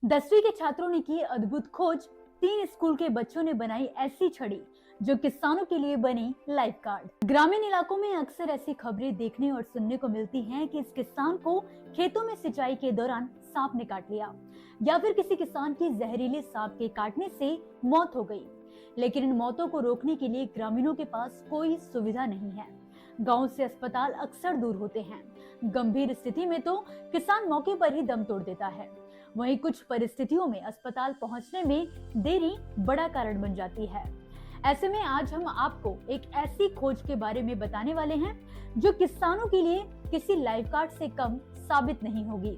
10वीं के छात्रों ने की अद्भुत खोज। 3 स्कूल के बच्चों ने बनाई ऐसी छड़ी जो किसानों के लिए बनी लाइफ गार्ड। ग्रामीण इलाकों में अक्सर ऐसी खबरें देखने और सुनने को मिलती हैं कि इस किसान को खेतों में सिंचाई के दौरान सांप ने काट लिया या फिर किसी किसान की जहरीले सांप के काटने से मौत हो गई। लेकिन इन मौतों को रोकने के लिए ग्रामीणों के पास कोई सुविधा नहीं है। गांव से अस्पताल अक्सर दूर होते हैं। गंभीर स्थिति में तो किसान मौके पर ही दम तोड़ देता है। वहीं कुछ परिस्थितियों में अस्पताल पहुंचने में देरी बड़ा कारण बन जाती है। ऐसे में आज हम आपको एक ऐसी खोज के बारे में बताने वाले हैं जो किसानों के लिए किसी लाइफ गार्ड से कम साबित नहीं होगी।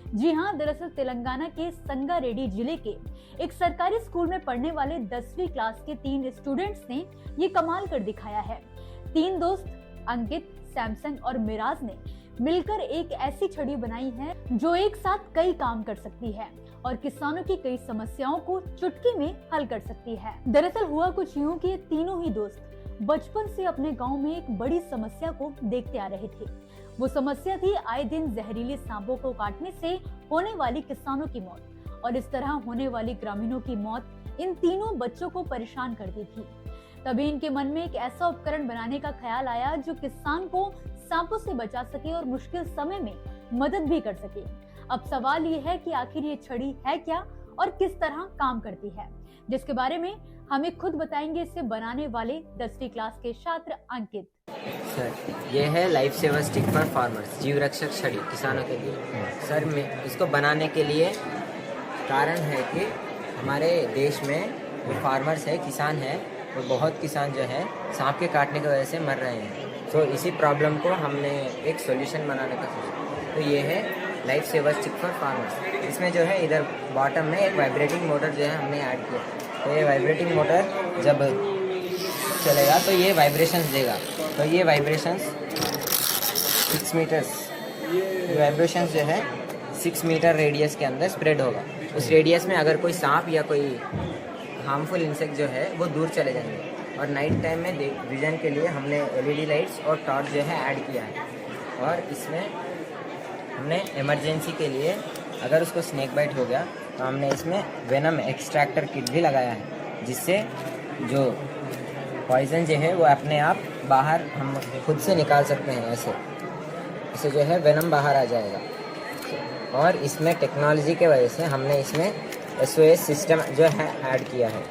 जी हाँ, दरअसल तेलंगाना के संगारेड्डी जिले के एक सरकारी स्कूल में पढ़ने वाले 10वीं क्लास के 3 स्टूडेंट्स ने ये कमाल कर दिखाया है। 3 दोस्त अंकित, सैमसंग और मिराज ने मिलकर एक ऐसी छड़ी बनाई है जो एक साथ कई काम कर सकती है और किसानों की कई समस्याओं को चुटकी में हल कर सकती है। दरअसल हुआ कुछ यूं कि ये तीनों ही दोस्त बचपन से अपने गांव में एक बड़ी समस्या को देखते आ रहे थे। वो समस्या थी आए दिन जहरीले सांपों को काटने से होने वाली किसानों की मौत, और इस तरह होने वाली ग्रामीणों की मौत इन तीनों बच्चों को परेशान करती थी। तभी इनके मन में एक ऐसा उपकरण बनाने का ख्याल आया जो किसान को सांपों से बचा सके और मुश्किल समय में मदद भी कर सके। अब सवाल ये है कि आखिर ये छड़ी है क्या और किस तरह काम करती है, जिसके बारे में हमें खुद बताएंगे इसे बनाने वाले 10वीं क्लास के छात्र अंकित। सर, ये है life saver stick for farmers, जीव रक्षक छड़ी किसानों के लिए। सर, मैं इसको बनाने के लिए कारण है कि हमारे देश में जो फार्मर्स है, किसान है, वो बहुत किसान जो है सांप के काटने की वजह से मर रहे हैं। तो इसी प्रॉब्लम को हमने एक सॉल्यूशन बनाने का सोचा। तो ये है life saver stick for farmers. इसमें जो है इधर बॉटम में एक वाइब्रेटिंग मोटर जो है हमने ऐड किया। तो ये वाइब्रेटिंग मोटर जब चलेगा तो ये वाइब्रेशंस देगा। तो ये वाइब्रेशंस 6 मीटर्स, ये वाइब्रेशंस जो है 6 मीटर रेडियस के अंदर स्प्रेड होगा। उस रेडियस में अगर कोई सांप या कोई हार्मफुल इंसेक्ट जो है वो दूर चले जाएंगे। और नाइट टाइम में विजन के लिए हमने एलईडी लाइट्स और टॉर्च जो है ऐड किया है। और इसमें हमने इमरजेंसी के लिए अगर उसको स्नेक बाइट हो गया तो हमने इसमें वेनम एक्सट्रैक्टर किट भी लगाया है, जिससे जो पॉइजन जो है वो अपने आप बाहर हम खुद से निकाल सकते हैं। ऐसे जो है वेनम बाहर आ जाएगा। और इसमें टेक्नोलॉजी के वजह से हमने इसमें SOS सिस्टम जो है ऐड किया है,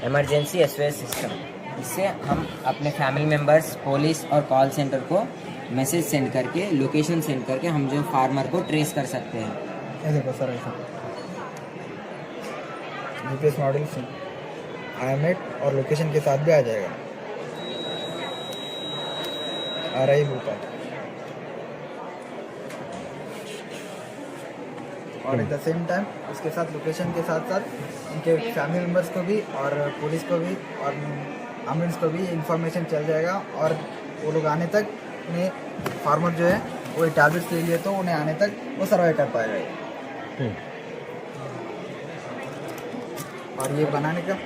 इमरजेंसी SOS सिस्टम। इससे हम अपने फैमिली मेम्बर्स, पुलिस और कॉल सेंटर को मैसेज सेंड करके, लोकेशन सेंड करके हम जो फार्मर को ट्रेस कर सकते हैं। ये देखो सर, ऐसा GPS मॉडल से IMET और लोकेशन के साथ भी आ जाएगा। आ रहा ही होता है। और एट द सेम टाइम उसके साथ लोकेशन के साथ साथ उनके फैमिली मेम्बर्स को भी और पुलिस को भी और एम्बुलेंस को भी इंफॉर्मेशन चल जाएगा। और वो लोग आने तक उन्हें, फार्मर जो है वो टैबलेट्स ले लिए तो उन्हें आने तक वो सर्वाइव कर पाएगा। और ये बनाने का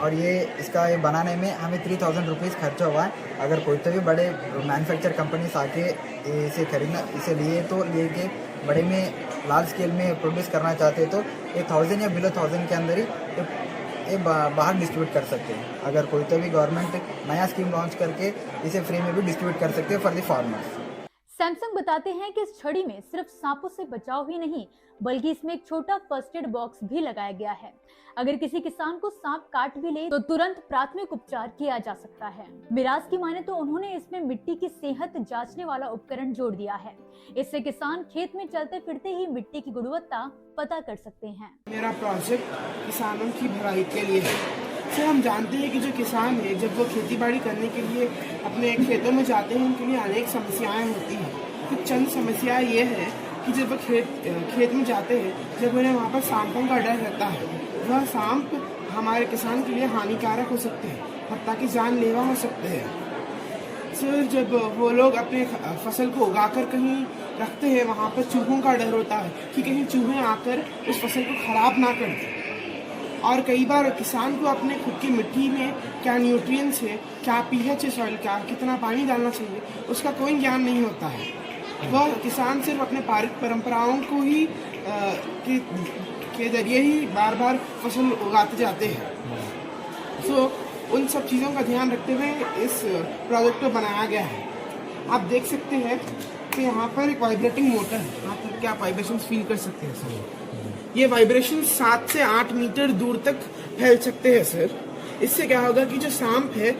और ये बनाने में हमें 3000 रुपीज़ खर्चा हुआ है। अगर कोई तो भी बड़े मैन्युफैक्चर कंपनीज आके इसे खरीदना, इसे लिए के बड़े में लार्ज स्केल में प्रोड्यूस करना चाहते हैं तो 1000 या बिलो 1000 के अंदर ही ये बाहर डिस्ट्रीब्यूट कर सकते हैं। अगर कोई तो भी गवर्नमेंट नया स्कीम लॉन्च करके इसे फ्री में भी डिस्ट्रीब्यूट कर सकते हैं फॉर द फार्मर्स। सैमसंग बताते हैं कि इस छड़ी में सिर्फ सांपों से बचाव ही नहीं, बल्कि इसमें एक छोटा फर्स्ट एड बॉक्स भी लगाया गया है। अगर किसी किसान को सांप काट भी ले तो तुरंत प्राथमिक उपचार किया जा सकता है। मिराज की माने तो उन्होंने इसमें मिट्टी की सेहत जांचने वाला उपकरण जोड़ दिया है। इससे किसान खेत में चलते फिरते ही मिट्टी की गुणवत्ता पता कर सकते हैं। मेरा प्रोजेक्ट किसानों की भलाई के लिए है। सर, हम जानते हैं कि जो किसान है जब वो खेती बाड़ी करने के लिए अपने खेतों में जाते हैं उनके लिए अनेक समस्याएं होती हैं। कुछ चंद समस्याएं ये है कि जब वो खेत में जाते हैं, जब उन्हें वहाँ पर सांपों का डर रहता है, वह सांप हमारे किसान के लिए हानिकारक हो सकते हैं, हत्या की जानलेवा हो सकते हैं। सर, जब वो लोग अपने फसल को उगाकर कहीं रखते हैं, वहाँ पर चूहों का डर होता है कि कहीं चूहे आकर उस फसल को खराब ना कर दें। और कई बार किसान को अपने खुद की मिट्टी में क्या न्यूट्रिएंट्स है, क्या pH है सॉइल का, कितना पानी डालना चाहिए, उसका कोई ज्ञान नहीं होता है। वह किसान सिर्फ अपने पारंपराओं को ही के जरिए ही बार बार फसल उगाते जाते हैं। सो उन सब चीज़ों का ध्यान रखते हुए इस प्रोजेक्ट को बनाया गया है। आप देख सकते हैं कि यहाँ पर एक वाइब्रेटिंग मोटर है, यहाँ पर क्या वाइब्रेशन फील कर सकते हैं सर। ये वाइब्रेशन 7 से 8 मीटर दूर तक फैल सकते हैं सर। इससे क्या होगा कि जो सांप है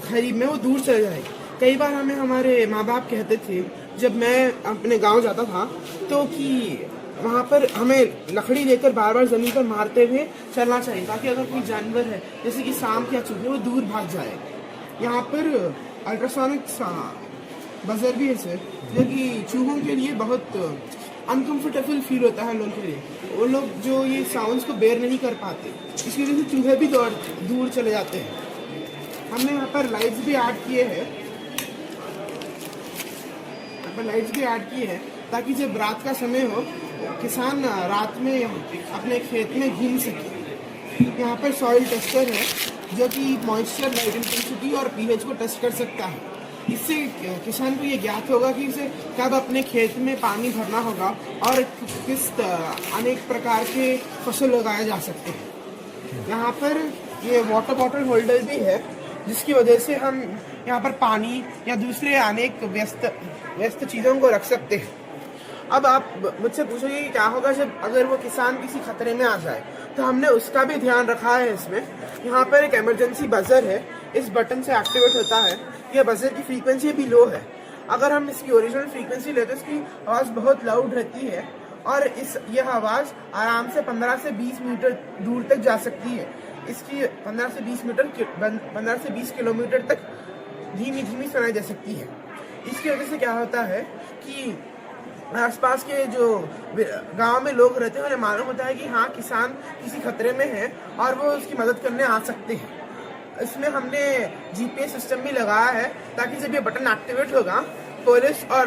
खरीब में वो दूर चले जाएगा। कई बार हमें हमारे माँ बाप कहते थे जब मैं अपने गांव जाता था तो कि वहाँ पर हमें लकड़ी लेकर बार बार ज़मीन पर मारते हुए चलना चाहिए ताकि अगर कोई जानवर है जैसे कि सांप या चूहे वो दूर भाग जाए। यहाँ पर अल्ट्रासोनिक बजर भी है सर, जो कि चूहों के लिए बहुत अनकंफर्टेबल फील होता है लोगों के लिए। वो लोग जो ये साउंड्स को बेयर नहीं कर पाते, इसकी वजह से चूहे भी दूर चले जाते हैं। हमने यहाँ पर लाइट्स भी ऐड किए हैं, ताकि जब रात का समय हो किसान रात में अपने खेत में घूम सके। यहाँ पर सॉइल टेस्टर है जो कि मॉइस्चर, लाइट इंटेंसिटी और पीएच को टेस्ट कर सकता है। इससे किसान को ये ज्ञात होगा कि इसे कब अपने खेत में पानी भरना होगा और किस अनेक प्रकार के फसल उगाए जा सकते हैं। यहाँ पर ये वाटर बॉटल होल्डर भी है जिसकी वजह से हम यहाँ पर पानी या दूसरे अनेक व्यस्त चीज़ों को रख सकते हैं। अब आप मुझसे पूछोगे कि क्या होगा जब अगर वो किसान किसी खतरे में आ जाए, तो हमने उसका भी ध्यान रखा है इसमें। यहाँ पर एक इमरजेंसी बजर है, इस बटन से एक्टिवेट होता है। यह बजर की फ्रीक्वेंसी भी लो है। अगर हम इसकी ओरिजिनल फ्रीक्वेंसी लेते तो इसकी आवाज़ बहुत लाउड रहती है और यह आवाज़ आराम से 15 से 20 मीटर दूर तक जा सकती है। इसकी 15 से 20 किलोमीटर तक धीमी धीमी सुनाई जा सकती है। इसकी वजह से क्या होता है कि आसपास के जो गांव में लोग रहते हैं उन्हें मालूम होता है कि हाँ किसान किसी खतरे में है और वो उसकी मदद करने आ सकते हैं। इसमें हमने जीपीएस सिस्टम भी लगाया है ताकि जब ये बटन एक्टिवेट होगा पुलिस और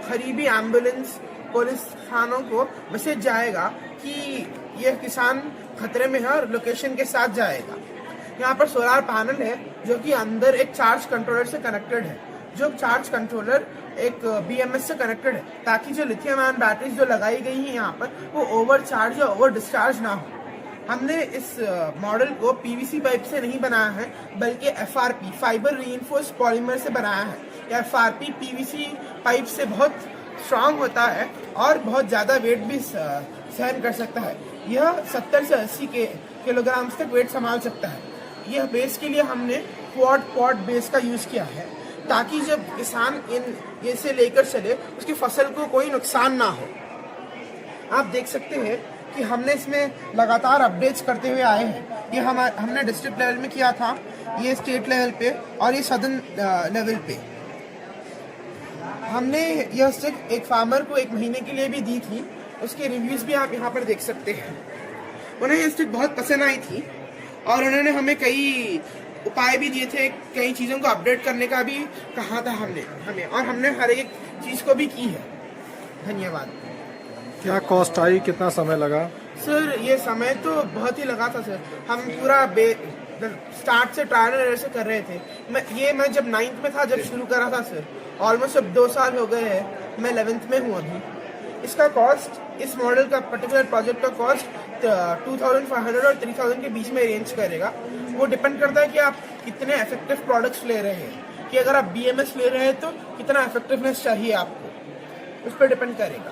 करीबी एम्बुलेंस पुलिस थानों को मैसेज जाएगा कि यह किसान खतरे में है और लोकेशन के साथ जाएगा। यहाँ पर सोलर पैनल है जो कि अंदर एक चार्ज कंट्रोलर से कनेक्टेड है, जो चार्ज कंट्रोलर एक बीएमएस से कनेक्टेड है ताकि जो लिथियम आयन बैटरीज जो लगाई गई है यहाँ पर वो ओवर चार्ज या ओवर डिस्चार्ज ना हो। हमने इस मॉडल को पीवीसी पाइप से नहीं बनाया है बल्कि एफआरपी फाइबर रीइंफोर्स पॉलीमर से बनाया है। एफआरपी पीवीसी पाइप से बहुत स्ट्रांग होता है और बहुत ज़्यादा वेट भी सहन कर सकता है। यह 70 से 80 किलोग्राम तक वेट संभाल सकता है। यह बेस के लिए हमने क्वाड बेस का यूज़ किया है ताकि जब किसान इसे लेकर चले उसकी फसल को कोई नुकसान ना हो। आप देख सकते हैं कि हमने इसमें लगातार अपडेट्स करते हुए आए हैं। ये हमने डिस्ट्रिक्ट लेवल में किया था, ये स्टेट लेवल पे और ये सदर्न लेवल पे। हमने यह स्टिक एक फार्मर को 1 महीने के लिए भी दी थी, उसके रिव्यूज़ भी आप यहाँ पर देख सकते हैं। उन्हें यह स्टिक बहुत पसंद आई थी और उन्होंने हमें कई उपाय भी दिए थे, कई चीज़ों को अपडेट करने का भी कहा था हमें और हमने हर एक चीज़ को भी की है। धन्यवाद। क्या कॉस्ट आई, कितना समय लगा? सर ये समय तो बहुत ही लगा था सर। हम पूरा स्टार्ट से ट्रायल एंड एरर से कर रहे थे। मैं जब 9th में था जब शुरू करा था सर, ऑलमोस्ट अब 2 साल हो गए हैं। मैं 11th में हूँ अभी। इसका कॉस्ट, इस मॉडल का पर्टिकुलर प्रोजेक्ट का कॉस्ट 2500 और 3000 के बीच में रेंज करेगा। वो डिपेंड करता है कि आप कितने इफेक्टिव प्रोडक्ट्स ले रहे हैं, कि अगर आप बीएमएस ले रहे हैं तो कितना इफेक्टिवनेस चाहिए आपको, उस पर डिपेंड करेगा।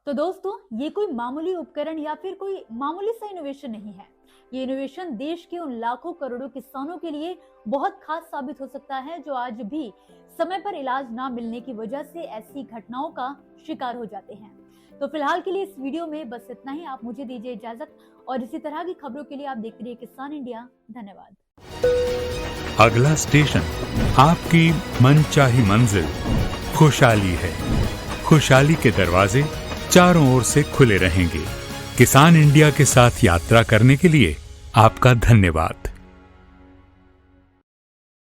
तो दोस्तों, ये कोई मामूली उपकरण या फिर कोई मामूली सा इनोवेशन नहीं है। ये इनोवेशन देश के उन लाखों करोड़ों किसानों के लिए बहुत खास साबित हो सकता है जो आज भी समय पर इलाज ना मिलने की वजह से ऐसी घटनाओं का शिकार हो जाते हैं। तो फिलहाल के लिए इस वीडियो में बस इतना ही। आप मुझे दीजिए इजाजत और इसी तरह की खबरों के लिए आप देखते रहिए किसान इंडिया। धन्यवाद। अगला स्टेशन आपकी मनचाही मंजिल खुशहाली है। खुशहाली के दरवाजे चारों ओर से खुले रहेंगे। किसान इंडिया के साथ यात्रा करने के लिए आपका धन्यवाद।